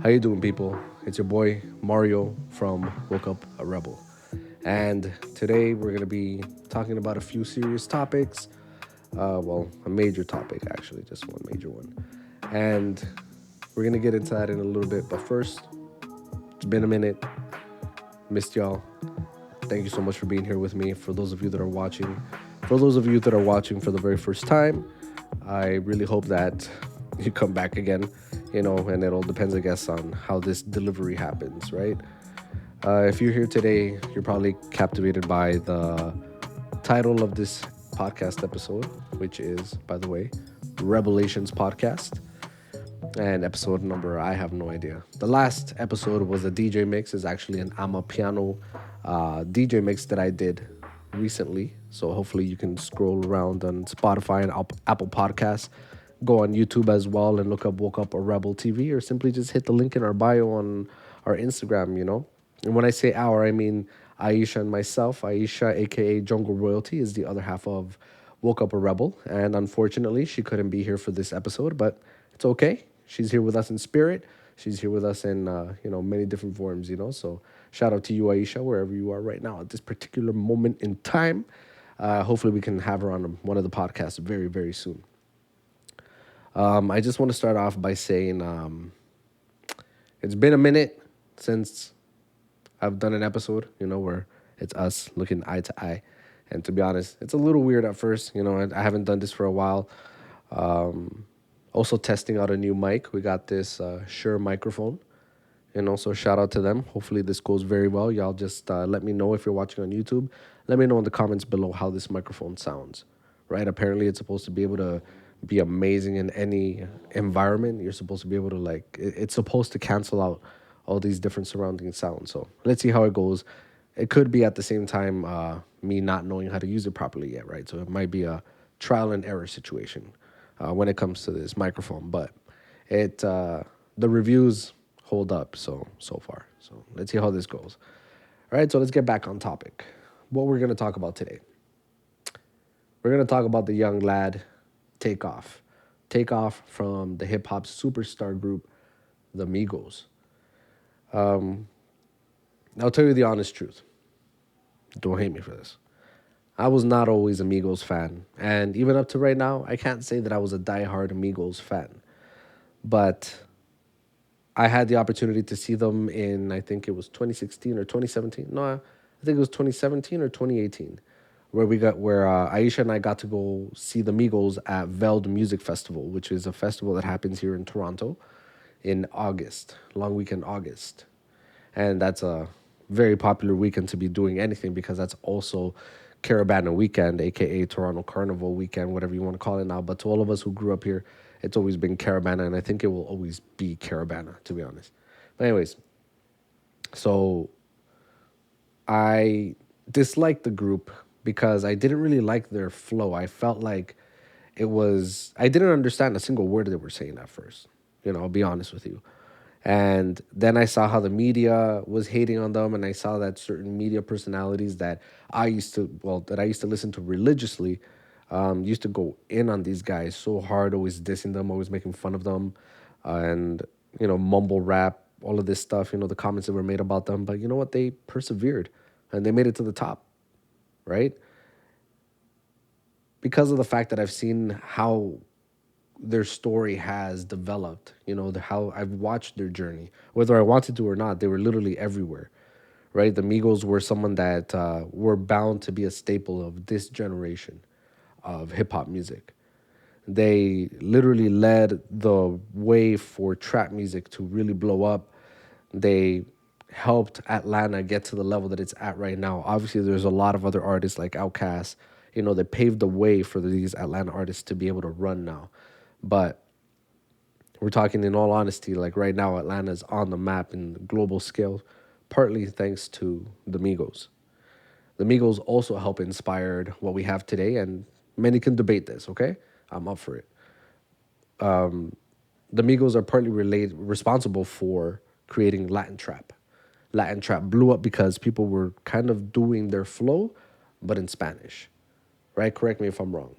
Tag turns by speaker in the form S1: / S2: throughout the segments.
S1: How you doing, people? It's your boy Mario from Woke Up a Rebel, and today we're gonna be talking about a few serious topics. A major topic actually, just one major one, and we're gonna get into that in a little bit. But first, it's been a minute, missed y'all. Thank you so much for being here with me. For those of you that are watching, for those of you that are watching for the very first time, I really hope that you come back again. And it all depends, I guess, on how this delivery happens, right? If you're here today, you're probably captivated by the title of this podcast episode, which is, by the way, Rebelations Podcast. And episode number, I have no idea. The last episode was a DJ mix. Is actually an Amapiano DJ mix that I did recently. So hopefully you can scroll around on Spotify and Apple Podcasts. Go on YouTube as well and look up Woke Up a Rebel TV, or simply just hit the link in our bio on our Instagram. And when I say our, I mean Aisha and myself. Aisha, aka Jungle Royalty, is the other half of Woke Up a Rebel. And unfortunately, she couldn't be here for this episode, but it's okay. She's here with us in spirit. She's here with us in many different forms. So shout out to you, Aisha, wherever you are right now at this particular moment in time. Hopefully, we can have her on one of the podcasts very, very soon. I just want to start off by saying it's been a minute since I've done an episode, where it's us looking eye to eye. And to be honest, it's a little weird at first. I haven't done this for a while. Also testing out a new mic. We got this Shure microphone. And also shout out to them. Hopefully this goes very well. Y'all just let me know if you're watching on YouTube. Let me know in the comments below how this microphone sounds. Right? Apparently it's supposed to be able to be amazing in any environment. You're supposed to be able to it's supposed to cancel out all these different surrounding sounds. So let's see how it goes. It could be at the same time me not knowing how to use it properly yet, right? So it might be a trial and error situation when it comes to this microphone. But the reviews hold up so far. So let's see how this goes. All right, so let's get back on topic. What we're going to talk about today. We're going to talk about the young lad, Takeoff. Takeoff from the hip hop superstar group, the Migos. I'll tell you the honest truth. Don't hate me for this. I was not always a Migos fan. And even up to right now, I can't say that I was a diehard Migos fan. But I had the opportunity to see them in, I think it was 2016 or 2017. No, I think it was 2017 or 2018, where Aisha and I got to go see the Migos at Veld Music Festival, which is a festival that happens here in Toronto in August, long weekend August. And that's a very popular weekend to be doing anything, because that's also Carabana weekend, aka Toronto Carnival weekend, whatever you want to call it now. But to all of us who grew up here, it's always been Carabana, and I think it will always be Carabana, to be honest. But anyways, so I disliked the group because I didn't really like their flow. I felt like I didn't understand a single word they were saying at first. I'll be honest with you. And then I saw how the media was hating on them, and I saw that certain media personalities that I used to listen to religiously used to go in on these guys so hard, always dissing them, always making fun of them, and mumble rap, all of this stuff. The comments that were made about them. But you know what? They persevered, and they made it to the top, right? Because of the fact that I've seen how their story has developed, how I've watched their journey, whether I wanted to or not. They were literally everywhere, right? The Migos were someone that were bound to be a staple of this generation of hip hop music. They literally led the way for trap music to really blow up. They helped Atlanta get to the level that it's at right now. Obviously, there's a lot of other artists like Outkast, that paved the way for these Atlanta artists to be able to run now. But we're talking in all honesty, like right now, Atlanta's on the map in the global scale, partly thanks to the Migos. The Migos also help inspired what we have today, and many can debate this, okay? I'm up for it. The Migos are partly responsible for creating Latin trap. Latin trap blew up because people were kind of doing their flow, but in Spanish, right? Correct me if I'm wrong.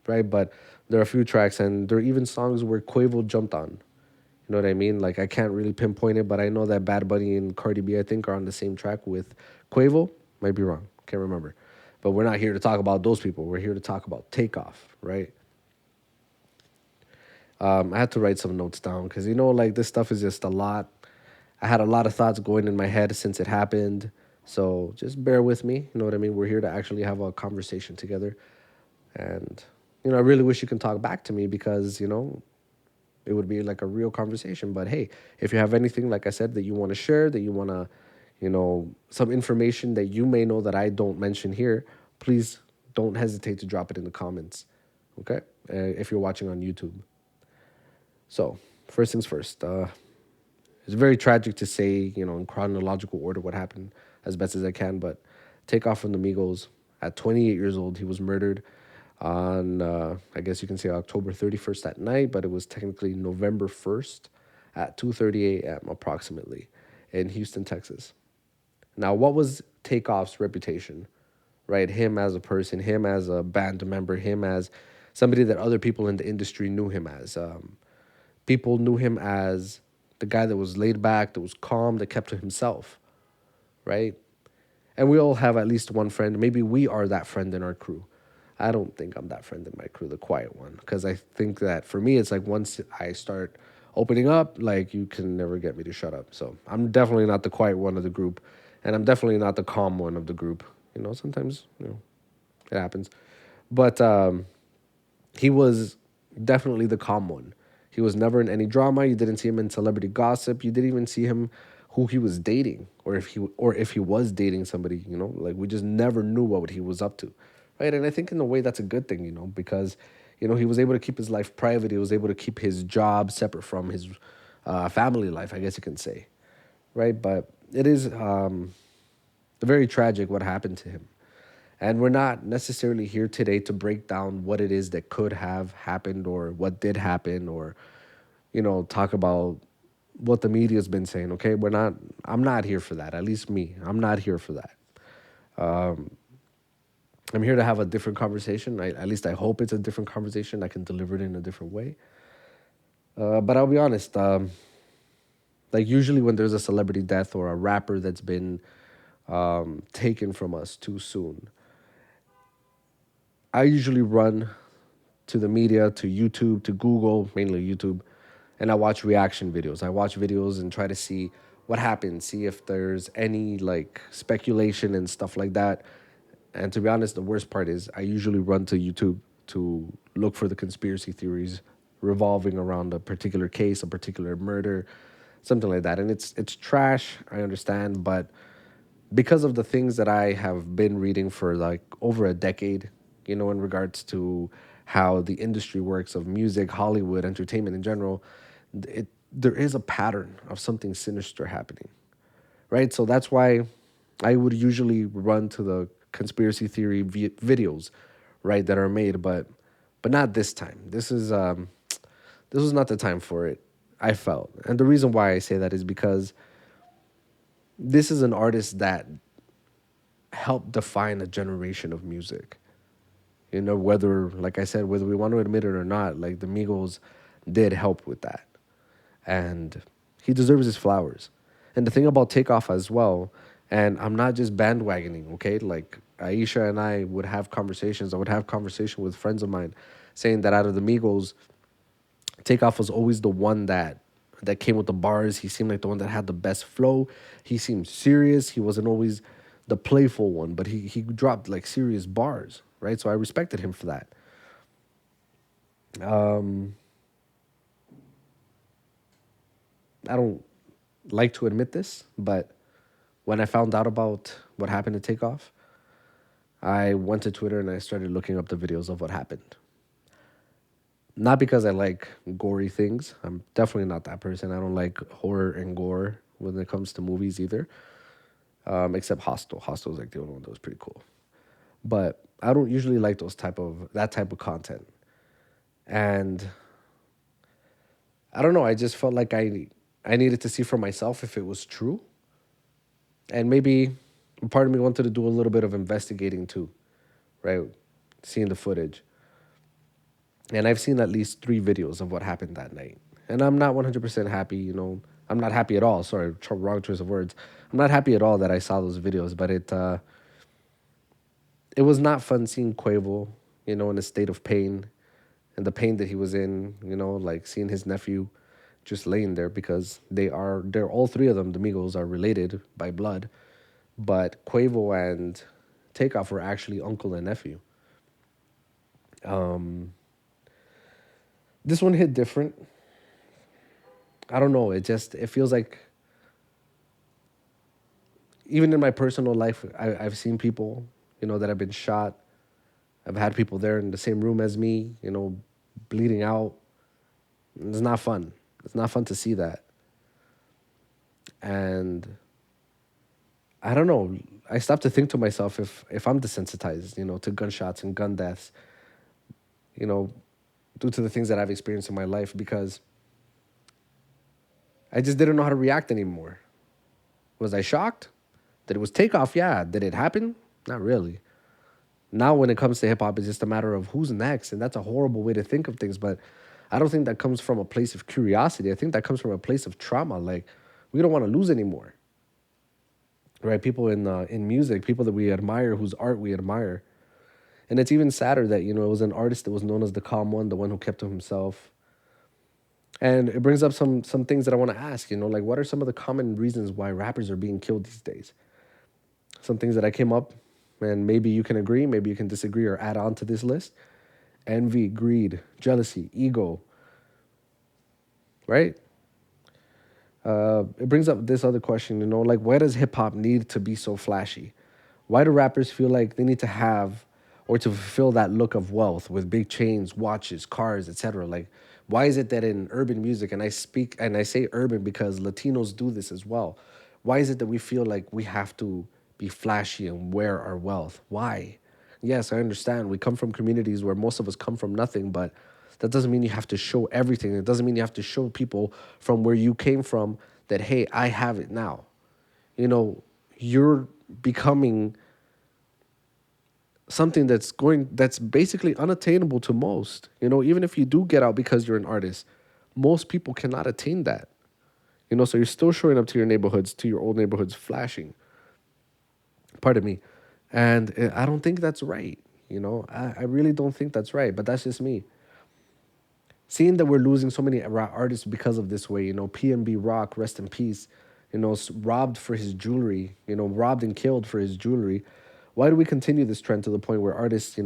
S1: right? But there are a few tracks, and there are even songs where Quavo jumped on. You know what I mean? Like I can't really pinpoint it, but I know that Bad Bunny and Cardi B, I think, are on the same track with Quavo. Might be wrong, can't remember. But we're not here to talk about those people. We're here to talk about Takeoff, right? I had to write some notes down because like this stuff is just a lot. I had a lot of thoughts going in my head since it happened. So just bear with me. You know what I mean? We're here to actually have a conversation together. And, I really wish you can talk back to me because, it would be like a real conversation. But hey, if you have anything, like I said, that you want to share, that you want to, some information that you may know that I don't mention here, please don't hesitate to drop it in the comments. Okay? If you're watching on YouTube. So, first things first. It's very tragic to say, in chronological order what happened as best as I can, but Takeoff from the Migos at 28 years old, he was murdered on, I guess you can say October 31st at night, but it was technically November 1st at 2:30 a.m. approximately in Houston, Texas. Now, what was Takeoff's reputation? Right, him as a person, him as a band member, him as somebody that other people in the industry knew him as. People knew him as the guy that was laid back, that was calm, that kept to himself, right? And we all have at least one friend. Maybe we are that friend in our crew. I don't think I'm that friend in my crew, the quiet one, because I think that for me, it's like once I start opening up, like you can never get me to shut up. So I'm definitely not the quiet one of the group, and I'm definitely not the calm one of the group. Sometimes it happens, but he was definitely the calm one. He was never in any drama. You didn't see him in celebrity gossip. You didn't even see him who he was dating or if he was dating somebody, like we just never knew what he was up to. Right? And I think in a way that's a good thing, because he was able to keep his life private. He was able to keep his job separate from his family life, I guess you can say. Right? But it is very tragic what happened to him. And we're not necessarily here today to break down what it is that could have happened or what did happen or, talk about what the media's been saying, okay? I'm not here for that. At least me. I'm not here for that. I'm here to have a different conversation. At least I hope it's a different conversation. I can deliver it in a different way. But I'll be honest. Like usually when there's a celebrity death or a rapper that's been taken from us too soon, I usually run to the media, to YouTube, to Google, mainly YouTube, and I watch reaction videos. I watch videos and try to see what happened, see if there's any like speculation and stuff like that. And to be honest, the worst part is I usually run to YouTube to look for the conspiracy theories revolving around a particular case, a particular murder, something like that. And it's trash, I understand, but because of the things that I have been reading for like over a decade, in regards to how the industry works of music, Hollywood, entertainment in general, there is a pattern of something sinister happening, right? So that's why I would usually run to the conspiracy theory videos, right, that are made, but not this time. This was not the time for it. I felt, and the reason why I say that is because this is an artist that helped define a generation of music. Whether, like I said, whether we want to admit it or not, like the Migos did help with that. And he deserves his flowers. And the thing about Takeoff as well, and I'm not just bandwagoning, okay? Like Aisha and I would have conversations. I would have conversation with friends of mine saying that out of the Migos, Takeoff was always the one that came with the bars. He seemed like the one that had the best flow. He seemed serious. He wasn't always the playful one, but he dropped like serious bars, right? So I respected him for that. I don't like to admit this, but when I found out about what happened to Takeoff, I went to Twitter and I started looking up the videos of what happened. Not because I like gory things. I'm definitely not that person. I don't like horror and gore when it comes to movies either. Except Hostel. Hostel is like the only one that was pretty cool. But I don't usually like that type of content. And I don't know. I just felt like I needed to see for myself if it was true, and maybe part of me wanted to do a little bit of investigating too, right? Seeing the footage. And I've seen at least 3 videos of what happened that night. And I'm not 100% happy, I'm not happy at all. Sorry, wrong choice of words. I'm not happy at all that I saw those videos, but it was not fun seeing Quavo, in a state of pain and the pain that he was in, like seeing his nephew just laying there because they're all three of them, the Migos, are related by blood, but Quavo and Takeoff were actually uncle and nephew. This one hit different. I don't know. It feels like even in my personal life, I've seen people, that have been shot. I've had people there in the same room as me, bleeding out. It's not fun. It's not fun to see that. And I don't know. I stopped to think to myself if I'm desensitized, to gunshots and gun deaths, you know, due to the things that I've experienced in my life because I just didn't know how to react anymore. Was I shocked that it was Takeoff? Yeah. Did it happen? Not really. Now, when it comes to hip hop, it's just a matter of who's next, and that's a horrible way to think of things. But I don't think that comes from a place of curiosity. I think that comes from a place of trauma. Like we don't want to lose anymore, right? People in music, people that we admire, whose art we admire, and it's even sadder that it was an artist that was known as the calm one, the one who kept to himself. And it brings up some things that I want to ask. Like what are some of the common reasons why rappers are being killed these days? Some things that I came up, and maybe you can agree, maybe you can disagree or add on to this list. Envy, greed, jealousy, ego, right? It brings up this other question, like why does hip hop need to be so flashy? Why do rappers feel like they need to have or to fulfill that look of wealth with big chains, watches, cars, etc.? Like, why is it that in urban music, and I say urban because Latinos do this as well, why is it that we feel like we have to be flashy and wear our wealth? Why? Yes, I understand. We come from communities where most of us come from nothing, but that doesn't mean you have to show everything. It doesn't mean you have to show people from where you came from that, hey, I have it now. You know, you're becoming something that's basically unattainable to most. Even if you do get out because you're an artist, most people cannot attain that. So you're still showing up to your neighborhoods, to your old neighborhoods, flashing. Pardon me. And I don't think that's right. I really don't think that's right, but that's just me. Seeing that we're losing so many artists because of this way, PNB Rock, rest in peace, robbed for his jewelry, robbed and killed for his jewelry. Why do we continue this trend to the point where artists, it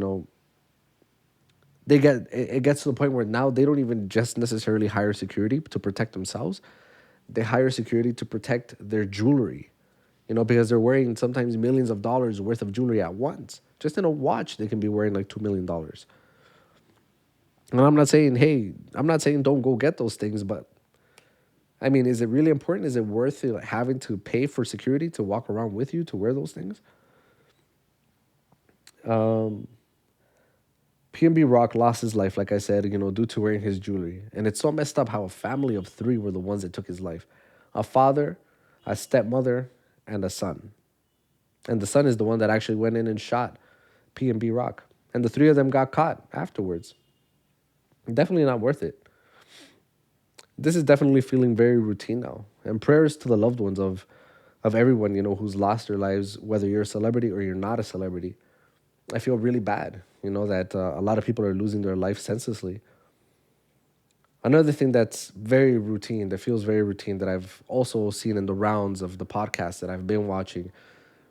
S1: gets to the point where now they don't even just necessarily hire security to protect themselves. They hire security to protect their jewelry, because they're wearing sometimes millions of dollars worth of jewelry at once. Just in a watch, they can be wearing like $2 million. And I'm not saying don't go get those things, but I mean, is it really important? Is it worth it, like, having to pay for security to walk around with you to wear those things? PNB Rock lost his life, like I said, due to wearing his jewelry. And it's so messed up how a family of three were the ones that took his life: a father, a stepmother, and a son. And the son is the one that actually went in and shot PNB Rock. And the three of them got caught afterwards. Definitely not worth it. This is definitely feeling very routine now. And prayers to the loved ones of everyone, who's lost their lives, whether you're a celebrity or you're not a celebrity. I feel really bad, that a lot of people are losing their life senselessly. Another thing that's very routine, that feels very routine, that I've also seen in the rounds of the podcasts that I've been watching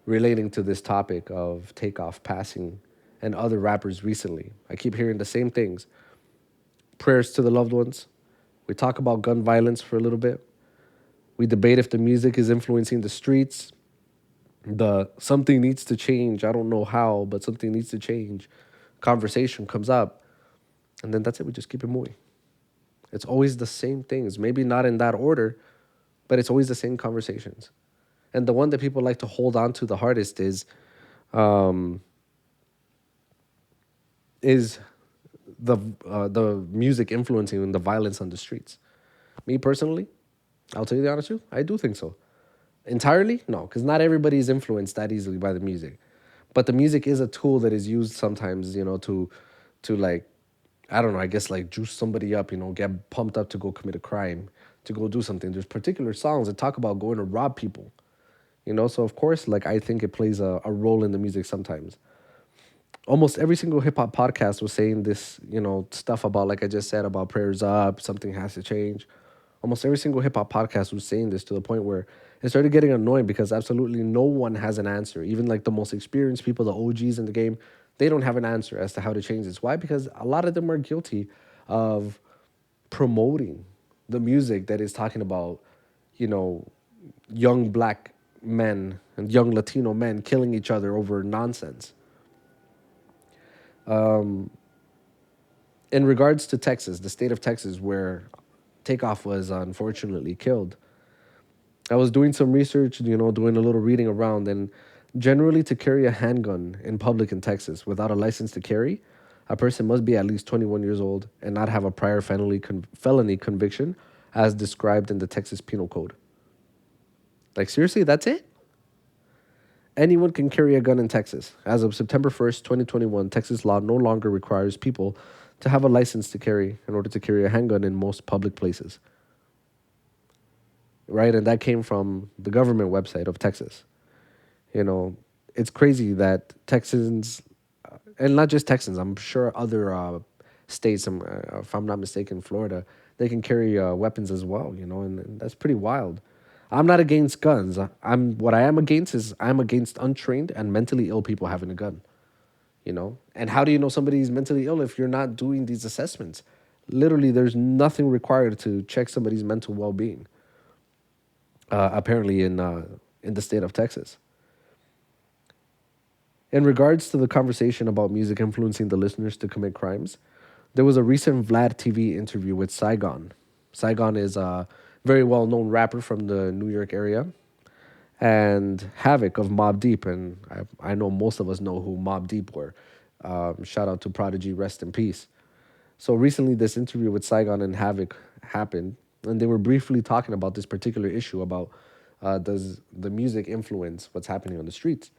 S1: relating to this topic of Takeoff passing and other rappers recently. I keep hearing the same things. Prayers to the loved ones. We talk about gun violence for a little bit. We debate if the music is influencing the streets. The something needs to change. I don't know how, but something needs to change. Conversation comes up. And then that's it. We just keep it moving. It's always the same things. Maybe not in that order, but it's always the same conversations. And the one that people like to hold on to the hardest um, is the music influencing the violence on the streets. Me personally, I'll tell you the honest truth, I do think so. Entirely? No, because not everybody is influenced that easily by the music. But the music is a tool that is used sometimes, to like I don't know, I guess like juice somebody up, get pumped up to go commit a crime, to go do something. There's particular songs that talk about going to rob people, So of course, like I think it plays a role in the music sometimes. Almost every single hip hop podcast was saying this, stuff about, like I just said, about prayers up, something has to change. Almost every single hip hop podcast was saying this to the point where it started getting annoying because absolutely no one has an answer. Even like the most experienced people, the OGs in the game, they don't have an answer as to how to change this. Why? Because a lot of them are guilty of promoting the music that is talking about, you know, young black men and young Latino men killing each other over nonsense. In regards to Texas, the state of Texas, where Takeoff was unfortunately killed, I was doing some research, doing a little reading around, and generally to carry a handgun in public in Texas without a license to carry, a person must be at least 21 years old and not have a prior felony conviction as described in the Texas Penal Code. Like, seriously, that's it? Anyone can carry a gun in Texas. As of September 1st, 2021, Texas law no longer requires people to have a license to carry in order to carry a handgun in most public places. Right? And that came from the government website of Texas. You know, it's crazy that Texans, and not just Texans, I'm sure other states, if I'm not mistaken, Florida, they can carry weapons as well, and that's pretty wild. I'm not against guns. What I am against is I'm against untrained and mentally ill people having a gun. And how do you know somebody's mentally ill if you're not doing these assessments? Literally, there's nothing required to check somebody's mental well-being. Apparently, in the state of Texas. In regards to the conversation about music influencing the listeners to commit crimes, there was a recent Vlad TV interview with Saigon. Saigon is a very well known rapper from the New York area, and Havoc of Mob Deep. And I know most of us know who Mob Deep were. Shout out to Prodigy, rest in peace. So recently, this interview with Saigon and Havoc happened, and they were briefly talking about this particular issue about does the music influence what's happening on the streets.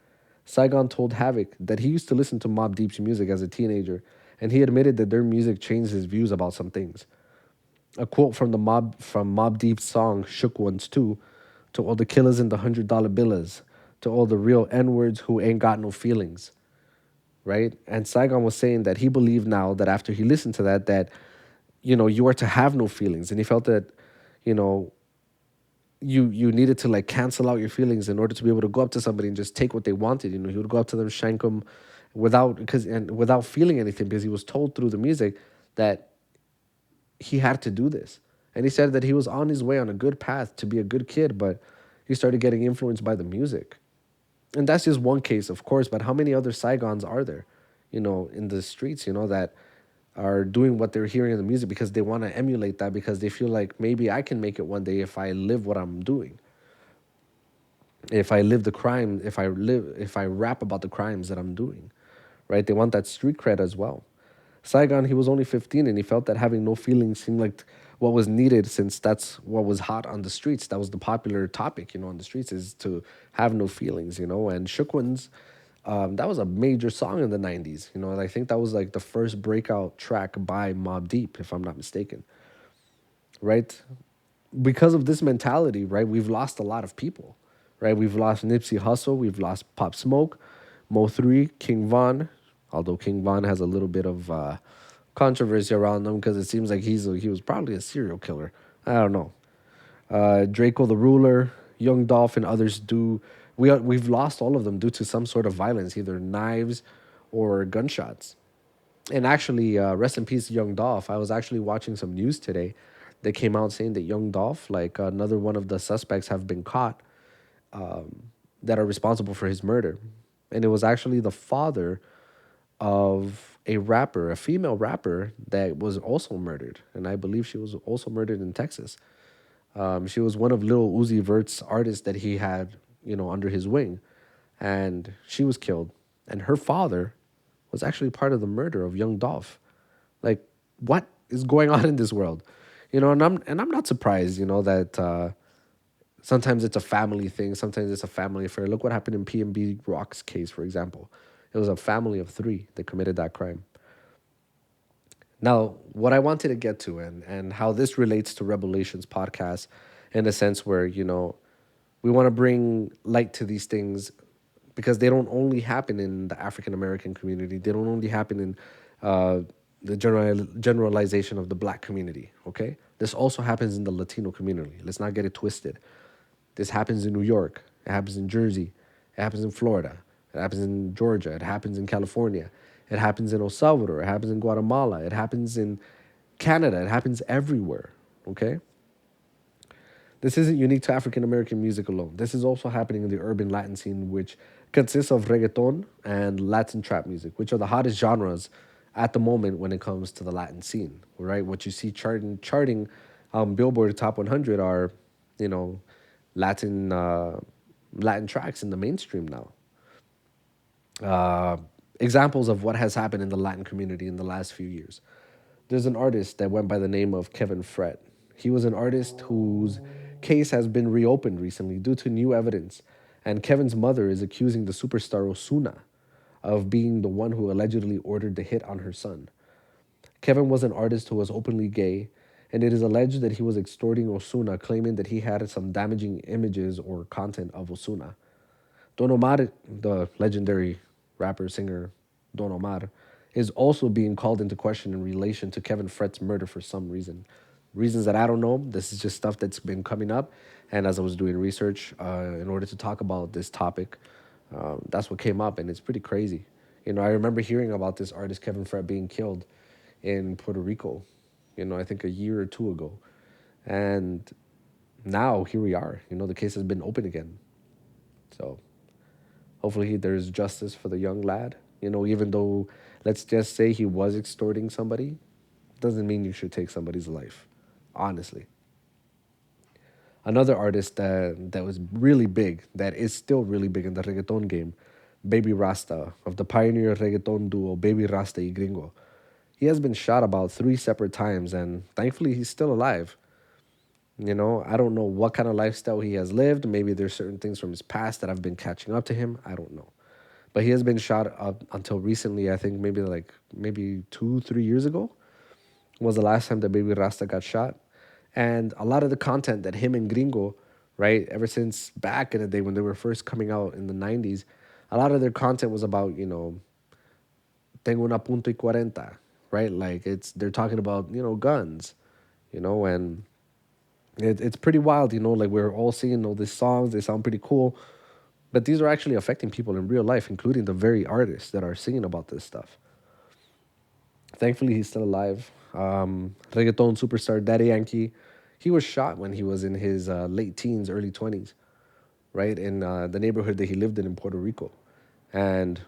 S1: Saigon told Havoc that he used to listen to Mobb Deep's music as a teenager, and he admitted that their music changed his views about some things. A quote from Mobb Deep's song "Shook Ones Too," to all the killers in the $100 billas, to all the real N words who ain't got no feelings, right? And Saigon was saying that he believed now that after he listened to that you are to have no feelings, and he felt that you know you needed to like cancel out your feelings in order to be able to go up to somebody and just take what they wanted. He would go up to them, shank them, without feeling anything, because he was told through the music that he had to do this. And he said that he was on his way on a good path to be a good kid, but he started getting influenced by the music. And that's just one case, of course, but how many other Saigons are there, in the streets, that are doing what they're hearing in the music because they want to emulate that, because they feel like maybe I can make it one day if I live what I'm doing. If I live the crime, if I rap about the crimes that I'm doing, right? They want that street cred as well. Saigon, he was only 15, and he felt that having no feelings seemed like what was needed, since that's what was hot on the streets. That was the popular topic, on the streets, is to have no feelings, And Shook Ones, that was a major song in the 90s, and I think that was like the first breakout track by Mobb Deep, if I'm not mistaken, right? Because of this mentality, right, we've lost a lot of people, right? We've lost Nipsey Hussle, we've lost Pop Smoke, Mo3, King Von, although King Von has a little bit of controversy around him because it seems like he was probably a serial killer. I don't know. Draco the Ruler, Young Dolph, and others we've lost all of them due to some sort of violence, either knives or gunshots. And actually, rest in peace, Young Dolph. I was actually watching some news today that came out saying that Young Dolph, like another one of the suspects, have been caught that are responsible for his murder. And it was actually the father of a rapper, a female rapper, that was also murdered. And I believe she was also murdered in Texas. She was one of Lil Uzi Vert's artists that he had, under his wing. And she was killed. And her father was actually part of the murder of young Dolph. Like, what is going on in this world? And I'm not surprised, that sometimes it's a family thing, sometimes it's a family affair. Look what happened in PNB Rock's case, for example. It was a family of three that committed that crime. Now, what I wanted to get to, and how this relates to Revelations podcast, in a sense where, we want to bring light to these things because they don't only happen in the African American community. They don't only happen in uh, the generalization of the black community. Okay, this also happens in the Latino community. Let's not get it twisted. This happens in New York. It happens in Jersey. It happens in Florida. It happens in Georgia. It happens in California. It happens in El Salvador. It happens in Guatemala. It happens in Canada. It happens everywhere. Okay? This isn't unique to African American music alone. This is also happening in the urban Latin scene, which consists of reggaeton and Latin trap music, which are the hottest genres at the moment when it comes to the Latin scene. Right? What you see charting Billboard Top 100 are, you know, Latin Latin tracks in the mainstream now. Uh, Examples of what has happened in the Latin community in the last few years. There's an artist that went by the name of Kevin Fret. He was an artist whose case has been reopened recently due to new evidence, and Kevin's mother is accusing the superstar Osuna of being the one who allegedly ordered the hit on her son. Kevin was an artist who was openly gay, and it is alleged that he was extorting Osuna, claiming that he had some damaging images or content of Osuna. Don Omar, the legendary rapper singer Don Omar, is also being called into question in relation to Kevin Fret's murder for some reason. Reasons that I don't know. This is just stuff that's been coming up. And as I was doing research in order to talk about this topic, that's what came up. And it's pretty crazy. I remember hearing about this artist, Kevin Fret, being killed in Puerto Rico, I think a year or two ago. And now here we are. The case has been open again. So hopefully there's justice for the young lad. Even though, let's just say he was extorting somebody, doesn't mean you should take somebody's life, honestly. Another artist that was really big, that is still really big in the reggaeton game, Baby Rasta, of the pioneer reggaeton duo Baby Rasta y Gringo. He has been shot about 3 separate times, and thankfully he's still alive. I don't know what kind of lifestyle he has lived. Maybe there's certain things from his past that have been catching up to him. I don't know. But he has been shot up until recently. I think maybe 2, 3 years ago was the last time that Baby Rasta got shot. And a lot of the content that him and Gringo, right, ever since back in the day when they were first coming out in the 90s, a lot of their content was about, tengo una punto y cuarenta, right? Like they're talking about, guns, and it's pretty wild, like we're all singing all these songs, they sound pretty cool, but these are actually affecting people in real life, including the very artists that are singing about this stuff. Thankfully, he's still alive. Reggaeton superstar Daddy Yankee, he was shot when he was in his late teens, early 20s, right, in the neighborhood that he lived in Puerto Rico. And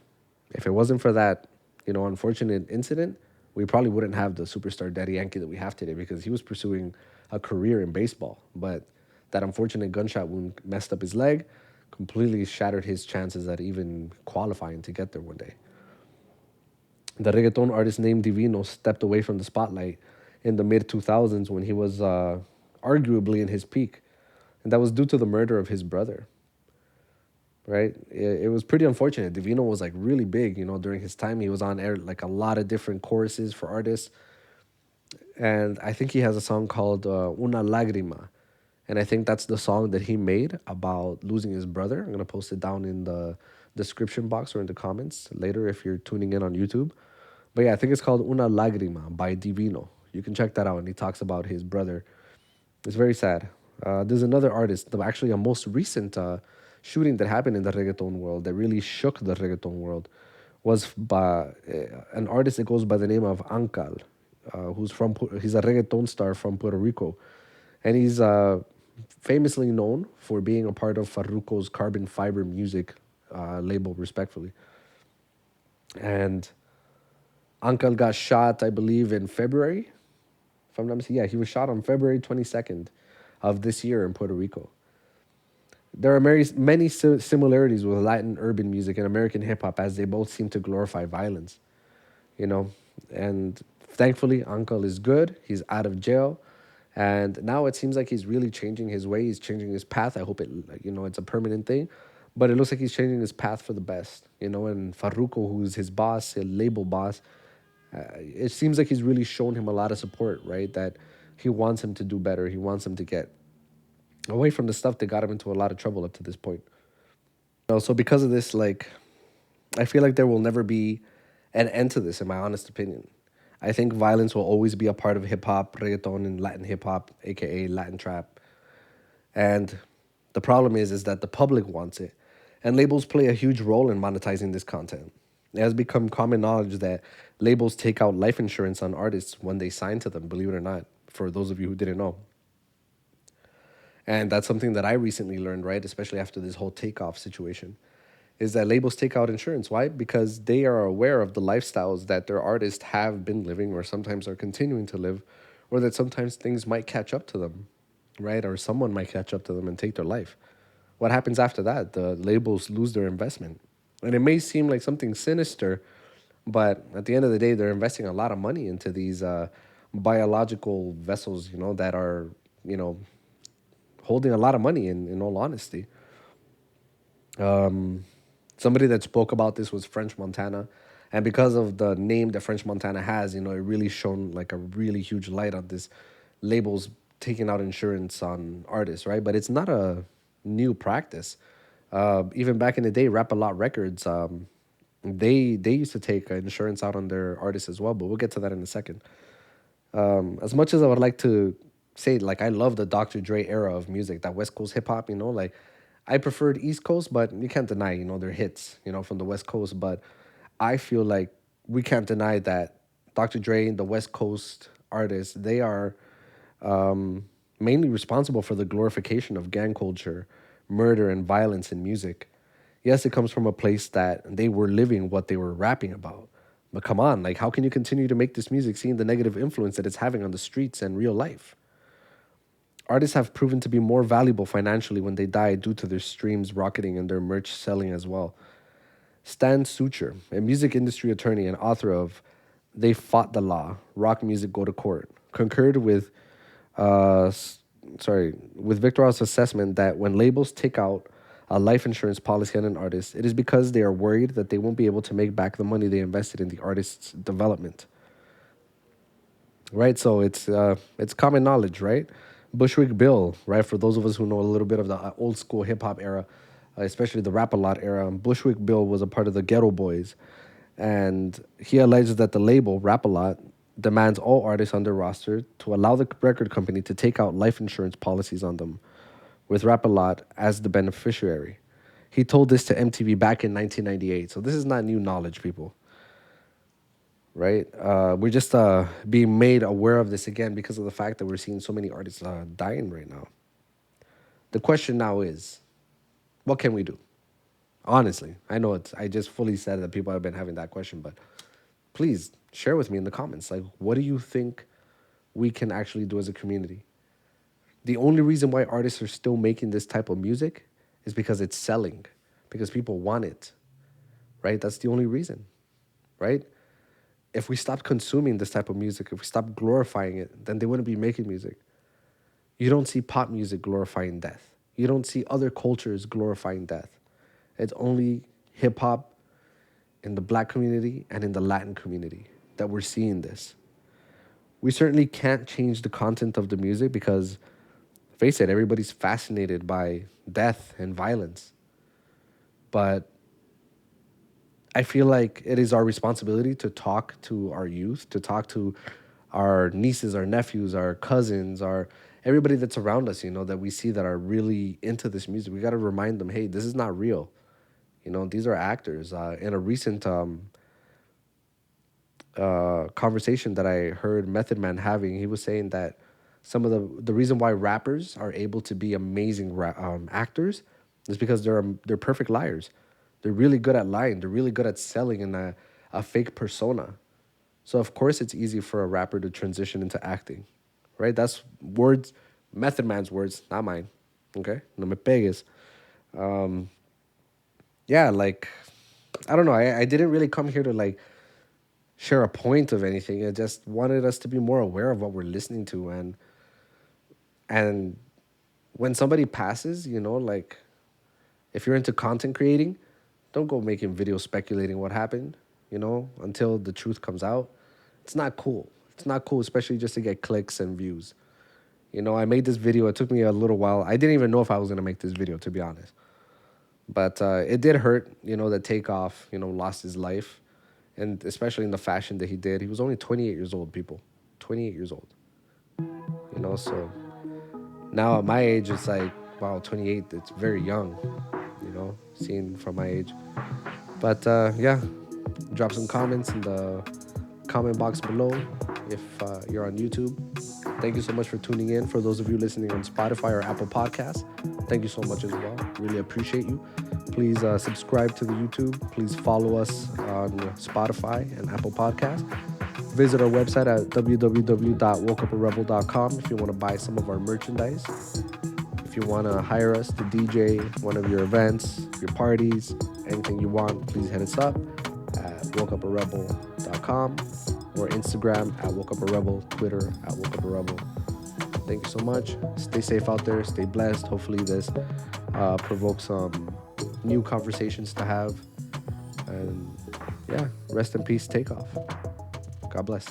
S1: if it wasn't for that, unfortunate incident, we probably wouldn't have the superstar Daddy Yankee that we have today because he was pursuing a career in baseball. But that unfortunate gunshot wound messed up his leg, completely shattered his chances at even qualifying to get there one day. The reggaeton artist named Divino stepped away from the spotlight in the mid 2000s when he was arguably in his peak. And that was due to the murder of his brother, right? It was pretty unfortunate. Divino was like really big, during his time. He was on air like a lot of different choruses for artists. And I think he has a song called Una Lagrima. And I think that's the song that he made about losing his brother. I'm going to post it down in the description box or in the comments later if you're tuning in on YouTube. But yeah, I think it's called Una Lagrima by Divino. You can check that out. And he talks about his brother. It's very sad. There's another artist, actually a most recent shooting that happened in the reggaeton world that really shook the reggaeton world was by an artist that goes by the name of Ankal, he's a reggaeton star from Puerto Rico, and he's famously known for being a part of Farruko's Carbon Fiber Music label, respectfully. And Ankal got shot, I believe, in February. If I'm not mistaken, yeah, he was shot on February 22nd of this year in Puerto Rico. There are many similarities with Latin urban music and American hip hop as they both seem to glorify violence, you know. And thankfully, Uncle is good. He's out of jail. And now it seems like he's really changing his way. He's changing his path. I hope it's a permanent thing. But it looks like he's changing his path for the best, And Farruko, who's his boss, his label boss, It seems like he's really shown him a lot of support, right? That he wants him to do better. He wants him to get away from the stuff that got him into a lot of trouble up to this point. So because of this, like, I feel like there will never be an end to this, in my honest opinion. I think violence will always be a part of hip hop, reggaeton, and Latin hip hop, aka Latin trap. And the problem is that the public wants it, and labels play a huge role in monetizing this content. It has become common knowledge that labels take out life insurance on artists when they sign to them. Believe it or not, for those of you who didn't know, and that's something that I recently learned, right? Especially after this whole Takeoff situation, is that labels take out insurance. Why? Because they are aware of the lifestyles that their artists have been living or sometimes are continuing to live, or that sometimes things might catch up to them, right? Or someone might catch up to them and take their life. What happens after that? The labels lose their investment. And it may seem like something sinister, but at the end of the day, they're investing a lot of money into these biological vessels, that are, you know, holding a lot of money in all honesty. Somebody that spoke about this was French Montana. And because of the name that French Montana has, it really shone like a really huge light on this labels taking out insurance on artists, right? But it's not a new practice. Even back in the day, Rap a Lot Records, they used to take insurance out on their artists as well. But we'll get to that in a second. As much as I would like to say, like, I love the Dr. Dre era of music, that West Coast hip hop, like, I preferred East Coast, but you can't deny, their hits, from the West Coast. But I feel like we can't deny that Dr. Dre and the West Coast artists, they are mainly responsible for the glorification of gang culture, murder, and violence in music. Yes, it comes from a place that they were living what they were rapping about. But come on, like, how can you continue to make this music seeing the negative influence that it's having on the streets and real life? Artists have proven to be more valuable financially when they die due to their streams rocketing and their merch selling as well. Stan Suture, a music industry attorney and author of They Fought the Law, Rock Music Go to Court, concurred with Victor Ross' assessment that when labels take out a life insurance policy on an artist, it is because they are worried that they won't be able to make back the money they invested in the artist's development. Right, so it's common knowledge, right? Bushwick Bill, right? For those of us who know a little bit of the old school hip hop era, especially the Rap a Lot era, Bushwick Bill was a part of the Ghetto Boys, and he alleges that the label Rap a Lot demands all artists on their roster to allow the record company to take out life insurance policies on them, with Rap a Lot as the beneficiary. He told this to MTV back in 1998. So this is not new knowledge, people, right? We're just being made aware of this again because of the fact that we're seeing so many artists dying right now. The question now is, what can we do? Honestly, I know I just fully said that people have been having that question, but please share with me in the comments. Like, what do you think we can actually do as a community? The only reason why artists are still making this type of music is because it's selling, because people want it, right? That's the only reason, right? If we stopped consuming this type of music, if we stopped glorifying it, then they wouldn't be making music. You don't see pop music glorifying death. You don't see other cultures glorifying death. It's only hip hop in the black community and in the Latin community that we're seeing this. We certainly can't change the content of the music because, face it, everybody's fascinated by death and violence. But I feel like it is our responsibility to talk to our youth, to talk to our nieces, our nephews, our cousins, our everybody that's around us, that we see that are really into this music. We got to remind them, hey, this is not real. These are actors. In a recent conversation that I heard Method Man having, he was saying that some of the reason why rappers are able to be amazing actors is because they're perfect liars. They're really good at lying. They're really good at selling in a fake persona. So of course it's easy for a rapper to transition into acting, right? That's words, Method Man's words, not mine. Okay, no me pegues. Yeah, like, I don't know. I didn't really come here to like share a point of anything. I just wanted us to be more aware of what we're listening to, and when somebody passes, like, if you're into content creating, don't go making videos speculating what happened, until the truth comes out. It's not cool. It's not cool, especially just to get clicks and views. I made this video. It took me a little while. I didn't even know if I was gonna make this video, to be honest. But it did hurt, that Takeoff, lost his life, and especially in the fashion that he did. He was only 28 years old, people, 28 years old. So now at my age, it's like, wow, 28. It's very young, seen from my age. But yeah, drop some comments in the comment box below if you're on YouTube. Thank you so much for tuning in. For those of you listening on Spotify or Apple Podcasts, thank you so much as well. Really appreciate you. Please subscribe to the YouTube. Please follow us on Spotify and Apple Podcasts. Visit our website at www.wokeuparebel.com if you want to buy some of our merchandise. If you want to hire us to DJ one of your events, your parties, anything you want, please hit us up at wokeuparebel.com or Instagram at wokeuparebel, Twitter at wokeuparebel. Thank you so much. Stay safe out there. Stay blessed. Hopefully this provokes some new conversations to have. And yeah, rest in peace, Takeoff. God bless.